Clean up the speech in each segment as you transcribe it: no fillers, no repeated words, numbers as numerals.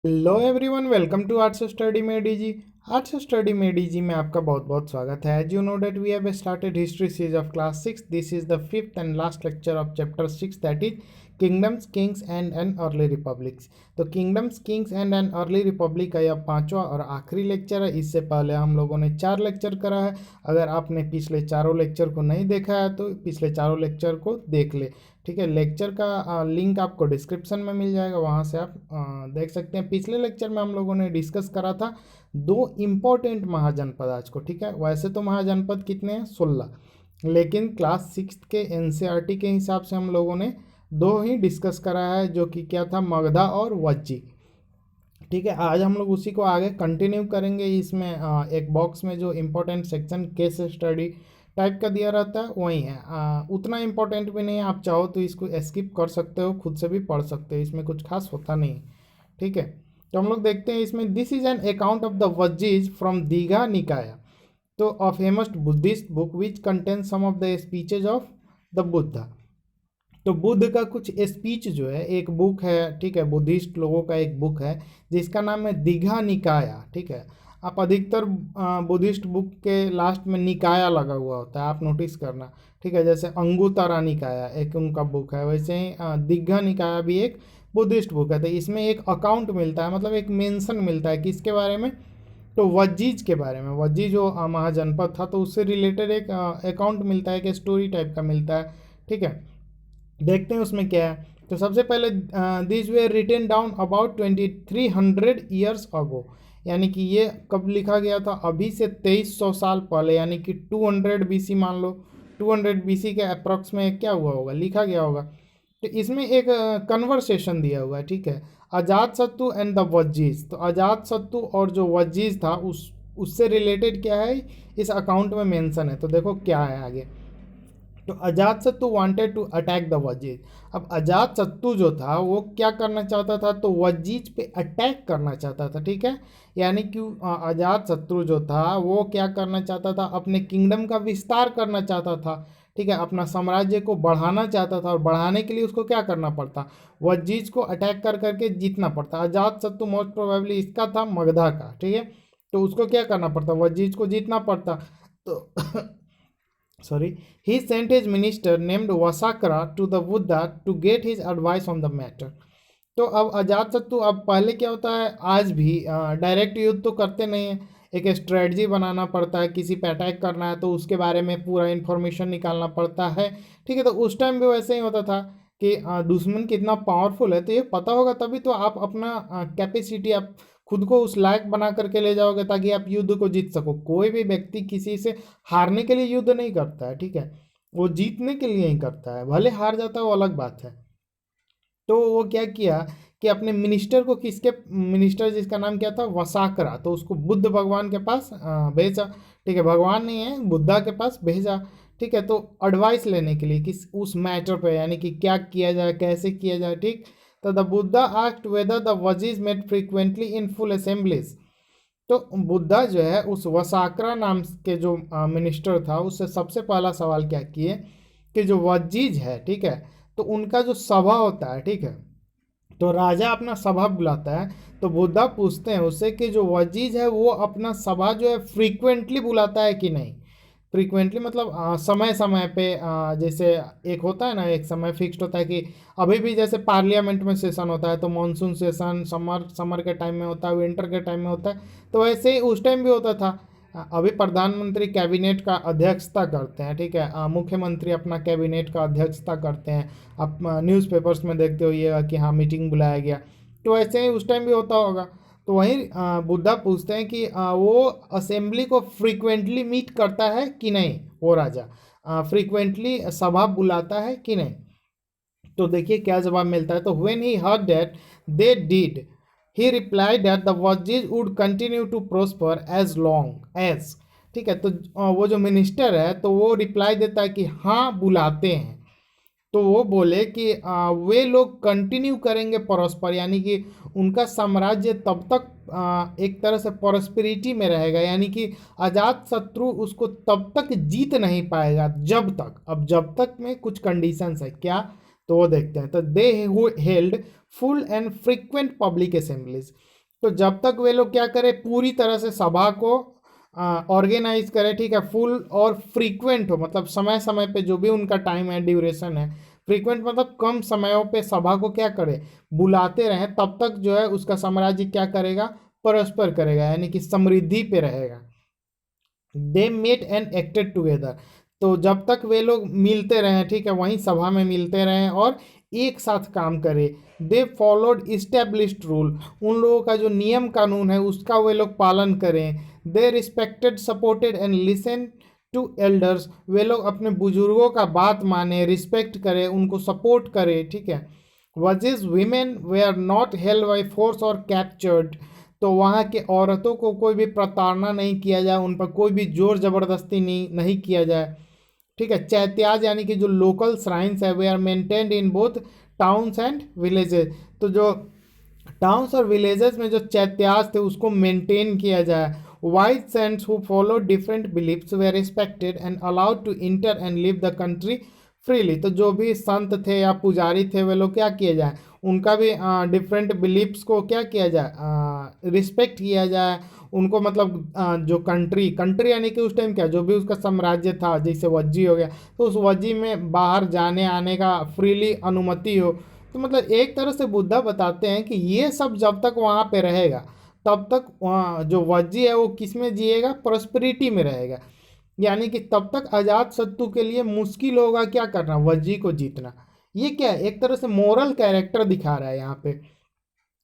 Hello everyone, welcome to arts study में DG. Arts study में DG में आपका बहुत बहुत स्वागत है। As you know that we have started history series of class 6। This is the fifth and last lecture of chapter 6, that is kingdoms, kings and an early republics. तो kingdoms, kings and an early republic का यह पांचवा और आखिरी lecture है। इससे पहले हम लोगों ने 4 लेक्चर करा है। अगर आपने पिछले चारों लेक्चर को नहीं देखा है तो पिछले चारों लेक्चर को देख ले। ठीक है, लेक्चर का लिंक आपको डिस्क्रिप्शन में मिल जाएगा, वहाँ से आप देख सकते हैं। पिछले लेक्चर में हम लोगों ने डिस्कस करा था 2 इम्पोर्टेंट महाजनपद आज को। ठीक है, वैसे तो महाजनपद कितने हैं? 16, लेकिन क्लास 6 के एनसीईआरटी के हिसाब से हम लोगों ने 2 ही डिस्कस करा है, जो कि क्या था, मगधा और वज्जी। ठीक है, आज हम लोग उसी को आगे कंटिन्यू करेंगे। इसमें एक बॉक्स में जो important section case study type का दिया रहता है वही है। उतना इम्पोर्टेंट भी नहीं है, आप चाहो तो इसको स्किप कर सकते हो, खुद से भी पढ़ सकते हो, इसमें कुछ खास होता नहीं है। ठीक है, तो हम लोग देखते हैं इसमें। This is an account of the Vajjis from Digha Nikaya, तो a famous Buddhist book which contain some of the speeches of the Buddha. तो बुद्ध का कुछ स्पीच जो है, एक बुक है। ठीक है, बुद्धिस्ट लोगों का एक बुक है जिसका नाम है दीघा निकाया। ठीक है, आप अधिकतर बुद्धिस्ट बुक के लास्ट में निकाया लगा हुआ होता है, आप नोटिस करना। ठीक है, जैसे अंगुत्तरा निकाया एक उनका बुक है, वैसे ही दीघा निकाया भी एक बुद्धिस्ट बुक है। तो इसमें एक अकाउंट मिलता है, मतलब एक मेंशन मिलता है किसके बारे में, तो वज्जीज के बारे में। वज्जी जो महाजनपद था, तो उससे रिलेटेड एक अकाउंट मिलता है, एक स्टोरी टाइप का मिलता है। ठीक है, देखते हैं उसमें क्या है। तो सबसे पहले this was written down about 2300 years ago, यानी कि ये कब लिखा गया था? अभी से 2300 साल पहले, यानी कि 200 बीसी मान लो। 200 बीसी के अप्रॉक्स में क्या हुआ होगा, लिखा गया होगा। तो इसमें एक कन्वर्सेशन दिया हुआ है। ठीक है, अजात शत्रु एंड द वज्जीज। तो अजात शत्रु और जो वज्जीज था उससे रिलेटेड क्या है, इस अकाउंट में मेंशन है। तो देखो क्या है आगे। तो Ajatashatru wanted to attack the Vajjis. अब अजातशत्रु जो था वो क्या करना चाहता था, तो वजीज पे अटैक करना चाहता था। ठीक है, यानी कि अजातशत्रु जो था वो क्या करना चाहता था, अपने किंगडम का विस्तार करना चाहता था। ठीक है, अपना साम्राज्य को बढ़ाना चाहता था, और बढ़ाने के लिए उसको क्या करना पड़ता, वजीज को अटैक कर करके जीतना पड़ता। अजातशत्रु मोस्ट प्रोबेबली इसका था, मगधा का। ठीक है, तो उसको क्या करना पड़ता, वजीज को जीतना पड़ता। तो sorry, he sent his minister named Vasakra to the Buddha to get his advice on the matter. तो अब अजातशत्रु, अब पहले क्या होता है, आज भी डायरेक्ट युद्ध तो करते नहीं है, एक स्ट्रेटजी बनाना पड़ता है। किसी पे अटैक करना है तो उसके बारे में पूरा इन्फॉर्मेशन निकालना पड़ता है। ठीक है, तो उस टाइम भी वैसे ही होता था कि दुश्मन कितना पावरफुल है, तो ये पता होगा तभी तो आप अपना कैपेसिटी, आप खुद को उस लायक बना करके ले जाओगे, ताकि आप युद्ध को जीत सको। कोई भी व्यक्ति किसी से हारने के लिए युद्ध नहीं करता है। ठीक है, वो जीतने के लिए ही करता है, भले हार जाता है वो अलग बात है। तो वो क्या किया कि अपने मिनिस्टर को, किसके मिनिस्टर, जिसका नाम क्या था, वसाकरा, तो उसको बुद्ध भगवान के पास भेजा। ठीक है, भगवान नहीं है, बुद्धा के पास भेजा। ठीक है, तो एडवाइस लेने के लिए किस उस मैटर पे, यानी कि क्या किया जाए, कैसे किया जाए। ठीक, तो the Buddha asked whether the Vajjis met frequently in full assemblies. तो बुद्धा जो है उस वसाकरा नाम के जो मिनिस्टर था, उससे सबसे पहला सवाल क्या किए कि जो वजीज है, ठीक है, तो उनका जो सभा होता है, ठीक है, तो राजा अपना सभा बुलाता है। तो बुद्धा पूछते हैं उससे कि जो वजीज है वो अपना सभा जो है फ्रीक्वेंटली बुलाता है कि नहीं। फ्रीक्वेंटली मतलब समय समय पे, जैसे एक होता है ना, एक समय फिक्स्ड होता है कि अभी भी जैसे पार्लियामेंट में सेशन होता है, तो मानसून सेशन समर समर के टाइम में होता है, विंटर के टाइम में होता है, तो वैसे ही उस टाइम भी होता था। अभी प्रधानमंत्री कैबिनेट का अध्यक्षता करते हैं। ठीक है, मुख्यमंत्री अपना कैबिनेट का अध्यक्षता करते हैं। आप न्यूज़पेपर्स में देखते होइएगा कि हाँ मीटिंग बुलाया गया, तो ऐसे ही उस टाइम भी होता होगा। तो वहीं बुद्धा पूछते हैं कि वो असेंबली को फ्रीक्वेंटली मीट करता है कि नहीं, वो राजा फ्रीक्वेंटली सभा बुलाता है कि नहीं। तो देखिए क्या जवाब मिलता है। तो when he heard that they did, he replied that the Vajjis would continue to prosper as long as. ठीक है, तो वो जो मिनिस्टर है तो वो रिप्लाई देता है कि हाँ बुलाते हैं। तो वो बोले कि वे लोग कंटिन्यू करेंगे परस्पर, यानी कि उनका साम्राज्य तब तक एक तरह से प्रॉस्पेरिटी में रहेगा, यानी कि अजात शत्रु उसको तब तक जीत नहीं पाएगा जब तक, अब जब तक में कुछ कंडीशंस है क्या, तो वो देखते हैं। तो दे held full and frequent public assemblies. तो जब तक वे लोग क्या करें, पूरी तरह से सभा को ऑर्गेनाइज करें, ठीक है, फुल और फ्रीक्वेंट हो, मतलब समय समय पे जो भी उनका टाइम है, ड्यूरेशन है, फ्रीक्वेंट मतलब कम समयों पे सभा को क्या करे, बुलाते रहें, तब तक जो है उसका साम्राज्य क्या करेगा, परस्पर करेगा, यानी कि समृद्धि पे रहेगा। They met and acted together, तो जब तक वे लोग मिलते रहें, ठीक है, वहीं सभा में मिलते रहें और एक साथ काम करें। दे फॉलोड इस्टेब्लिश्ड रूल, उन लोगों का जो नियम कानून है उसका वे लोग पालन करें। They respected, supported and listen to elders, वे लोग अपने बुजुर्गों का बात माने, रिस्पेक्ट करें, उनको सपोर्ट करें, ठीक है। Vajjis women they are not held by force और कैप्चर्ड, तो वहाँ के औरतों को कोई भी प्रताड़ना नहीं किया जाए, उन पर कोई भी जोर जबरदस्ती नहीं किया जाए, ठीक है। चैत्याज यानी कि जो लोकल श्राइन्स है they are maintained in both towns and villages, तो जो टाउन्स और विलेजेस में जो चैत्याज थे उसको मेंटेन किया जाए। White saints who follow different beliefs were respected and allowed to enter and live the country freely, तो जो भी संत थे या पुजारी थे वे लोग क्या किया जाए, उनका भी डिफरेंट बिलीफ्स को क्या किया जाए, रिस्पेक्ट किया जाए उनको, मतलब जो कंट्री कंट्री यानी कि उस टाइम क्या जो भी उसका साम्राज्य था, जैसे वज्जी हो गया, तो उस वज्जी में बाहर जाने आने का फ्रीली अनुमति हो। तो मतलब एक तरह से बुद्धा बताते हैं कि ये सब जब तक वहाँ पे रहेगा तब तक वहाँ जो वज्जी है वो किस में जिएगा, प्रॉस्पेरिटी में रहेगा, यानी कि तब तक अजात शत्रु के लिए मुश्किल होगा क्या करना, वज्जी को जीतना। ये क्या है, एक तरह से मोरल कैरेक्टर दिखा रहा है यहाँ पे।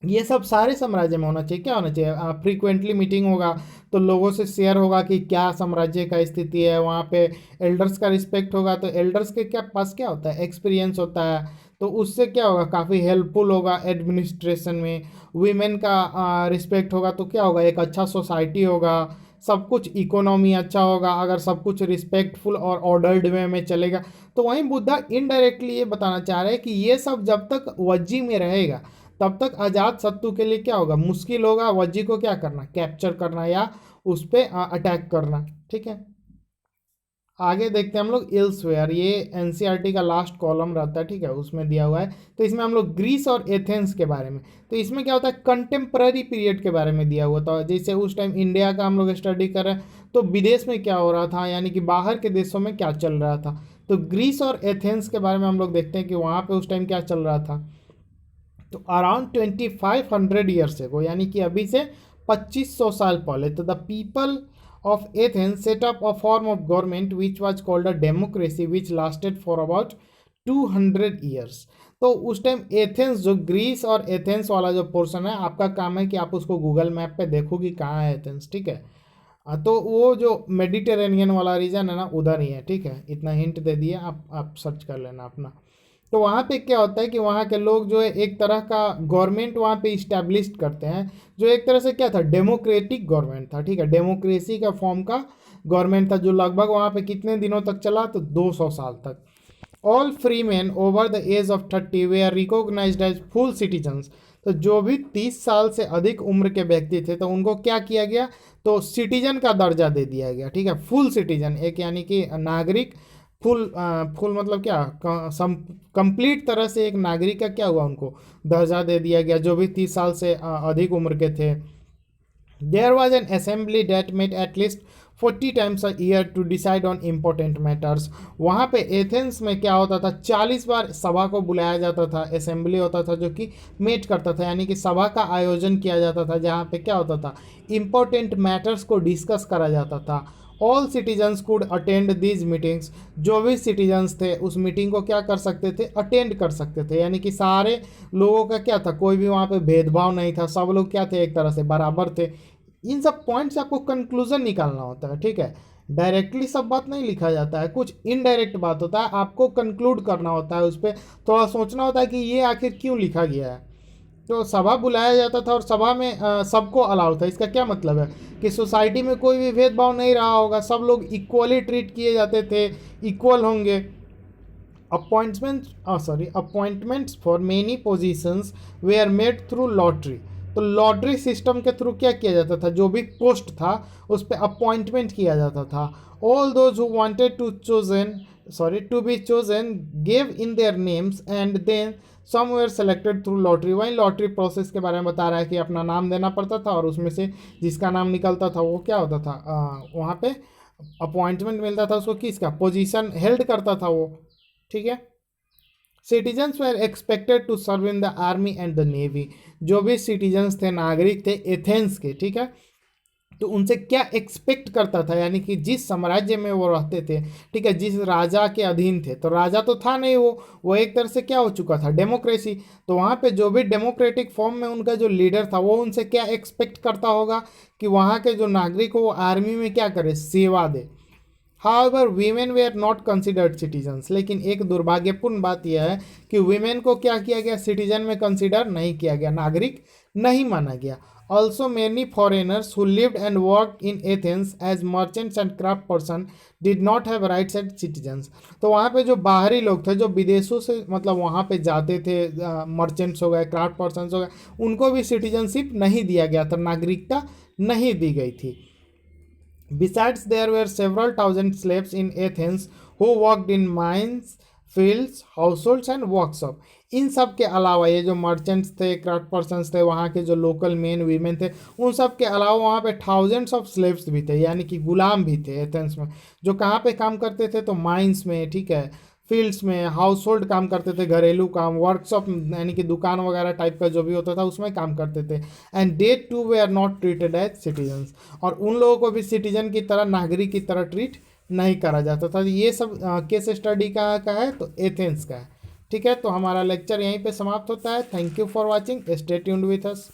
ये सब सारे साम्राज्य में होना चाहिए। क्या होना चाहिए, फ्रीक्वेंटली मीटिंग होगा तो लोगों से शेयर होगा कि क्या साम्राज्य का स्थिति है, वहाँ पे एल्डर्स का रिस्पेक्ट होगा, तो एल्डर्स के क्या पास क्या होता है, एक्सपीरियंस होता है, तो उससे क्या होगा, काफ़ी हेल्पफुल होगा एडमिनिस्ट्रेशन में। वीमेन का रिस्पेक्ट होगा तो क्या होगा, एक अच्छा सोसाइटी होगा, सब कुछ इकोनॉमी अच्छा होगा अगर सब कुछ रिस्पेक्टफुल और ऑर्डर्ड वे में चलेगा। तो वहीं बुद्धा इनडायरेक्टली ये बताना चाह रहे हैं कि ये सब जब तक वज्जी में रहेगा तब तक अजात शत्रु के लिए क्या होगा, मुश्किल होगा वज्जी को क्या करना, कैप्चर करना या उस पर अटैक करना, ठीक है। आगे देखते हैं हम लोग एल्सवेयर, ये एनसीईआरटी का लास्ट कॉलम रहता है, ठीक है, उसमें दिया हुआ है। तो इसमें हम लोग ग्रीस और एथेंस के बारे में, तो इसमें क्या होता है, कंटेम्प्ररी पीरियड के बारे में दिया हुआ था, जैसे उस टाइम इंडिया का हम लोग स्टडी कर रहे हैं तो विदेश में क्या हो रहा था, यानी कि बाहर के देशों में क्या चल रहा था। तो ग्रीस और एथेंस के बारे में हम लोग देखते हैं कि वहाँ पे उस टाइम क्या चल रहा था। तो अराउंड 2500 ईयर्स एगो, यानी कि अभी से 2500 साल पहले, तो the people of Athens set up a form of government which was called a democracy which lasted for about 200 years. तो उस टाइम एथेंस, जो ग्रीस और एथेंस वाला जो पोर्शन है, आपका काम है कि आप उसको गूगल मैप पे देखो कि कहाँ है एथेंस, ठीक है। तो वो जो मेडिटेरेनियन वाला रीजन है ना, उधर ही है, ठीक है, इतना हिंट दे दिया, आप सर्च कर लेना अपना। तो वहाँ पे क्या होता है कि वहाँ के लोग जो है एक तरह का गवर्नमेंट वहाँ पे इस्टेब्लिश करते हैं, जो एक तरह से क्या था, डेमोक्रेटिक गवर्नमेंट था, ठीक है, डेमोक्रेसी का फॉर्म का गवर्नमेंट था, जो लगभग वहाँ पे कितने दिनों तक चला, तो 200 साल तक। All free man over the age of 30 were recognised as full citizens, तो जो भी 30 साल से अधिक उम्र के व्यक्ति थे तो उनको क्या किया गया, तो सिटीजन का दर्जा दे दिया गया, ठीक है, फुल सिटीजन, एक यानी कि नागरिक, फुल फुल मतलब क्या, कंप्लीट तरह से एक नागरिक का क्या हुआ, उनको दर्जा दे दिया गया, जो भी 30 साल से अधिक उम्र के थे। There was an assembly that met at least 40 times a year to decide on important matters, वहाँ पे एथेंस में क्या होता था, 40 बार सभा को बुलाया जाता था, असेंबली होता था जो कि मेट करता था, यानी कि सभा का आयोजन किया जाता था, जहाँ पे क्या होता था, इम्पोर्टेंट मैटर्स को डिस्कस करा जाता था। All citizens could attend these meetings, जो भी सिटीजन्स थे उस मीटिंग को क्या कर सकते थे, अटेंड कर सकते थे, यानी कि सारे लोगों का क्या था, कोई भी वहाँ पे भेदभाव नहीं था, सब लोग क्या थे, एक तरह से बराबर थे। इन सब पॉइंट से आपको कंक्लूजन निकालना होता है, ठीक है, डायरेक्टली सब बात नहीं लिखा जाता है, कुछ इनडायरेक्ट बात होता है, आपको कंक्लूड करना होता है, उस पर थोड़ा सोचना होता है कि ये आखिर क्यों लिखा गया है। तो सभा बुलाया जाता था और सभा में सबको अलाउड था, इसका क्या मतलब है कि सोसाइटी में कोई भी भेदभाव नहीं रहा होगा, सब लोग इक्वली ट्रीट किए जाते थे, इक्वल होंगे। Appointments for many positions were made through lottery, तो लॉटरी सिस्टम के थ्रू क्या किया जाता था, जो भी पोस्ट था उस पर अपॉइंटमेंट किया जाता था। All those who wanted to be chosen gave in their names and then some were selected through lottery, वहीं लॉटरी प्रोसेस के बारे में बता रहा है कि अपना नाम देना पड़ता था और उसमें से जिसका नाम निकलता था वो क्या होता था, वहाँ पे अपॉइंटमेंट मिलता था उसको, किसका पोजीशन हेल्ड करता था वो, ठीक है। Citizens were expected to serve in the army and the navy, जो भी सिटीजन्स थे, नागरिक थे एथेंस के, ठीक है, तो उनसे क्या एक्सपेक्ट करता था, यानी कि जिस साम्राज्य में वो रहते थे, ठीक है, जिस राजा के अधीन थे, तो राजा तो था नहीं वो एक तरह से क्या हो चुका था, डेमोक्रेसी। तो वहाँ पे जो भी डेमोक्रेटिक फॉर्म में उनका जो लीडर था वो उनसे क्या एक्सपेक्ट करता होगा कि वहाँ के जो नागरिक हो वो आर्मी में क्या करे, सेवा दे। However women they are not considered citizens, लेकिन एक दुर्भाग्यपूर्ण बात यह है कि वीमेन को क्या किया गया, सिटीजन में कंसिडर नहीं किया गया, नागरिक नहीं माना गया। Also many foreigners who lived and work in Athens as merchants and craft person did not have rights as citizens. तो वहाँ पे जो बाहरी लोग थे, जो विदेशों से मतलब वहाँ पे जाते थे, मर्चेंट्स हो गए, क्राफ्ट पर्सन हो गए, उनको भी सिटीजनशिप नहीं दिया गया था, नागरिकता नहीं दी गई थी। Besides, there were several thousand slaves in Athens who worked in mines, fields, households and workshop. इन सब के अलावा ये जो मर्चेंट्स थे, क्राफ्ट पर्सन्स थे, वहाँ के जो लोकल मेन वीमेन थे, उन सब के अलावा वहाँ पे थाउजेंड्स ऑफ स्लेव्स भी थे, यानी कि गुलाम भी थे एथेंस में, जो कहाँ पे काम करते थे, तो माइंस में, ठीक है, फील्ड्स में, हाउस होल्ड काम करते थे, घरेलू काम, वर्कशॉप यानी कि दुकान वगैरह टाइप का जो भी होता था उसमें काम करते थे। And they too way are not treated as citizens, और उन लोगों को भी सिटीजन की तरह, नागरिक की तरह ट्रीट नहीं करा जाता था। ये सब केस स्टडी का है, तो एथेंस का है, ठीक है। तो हमारा लेक्चर यहीं पे समाप्त होता है। Thank you for watching, stay tuned with us.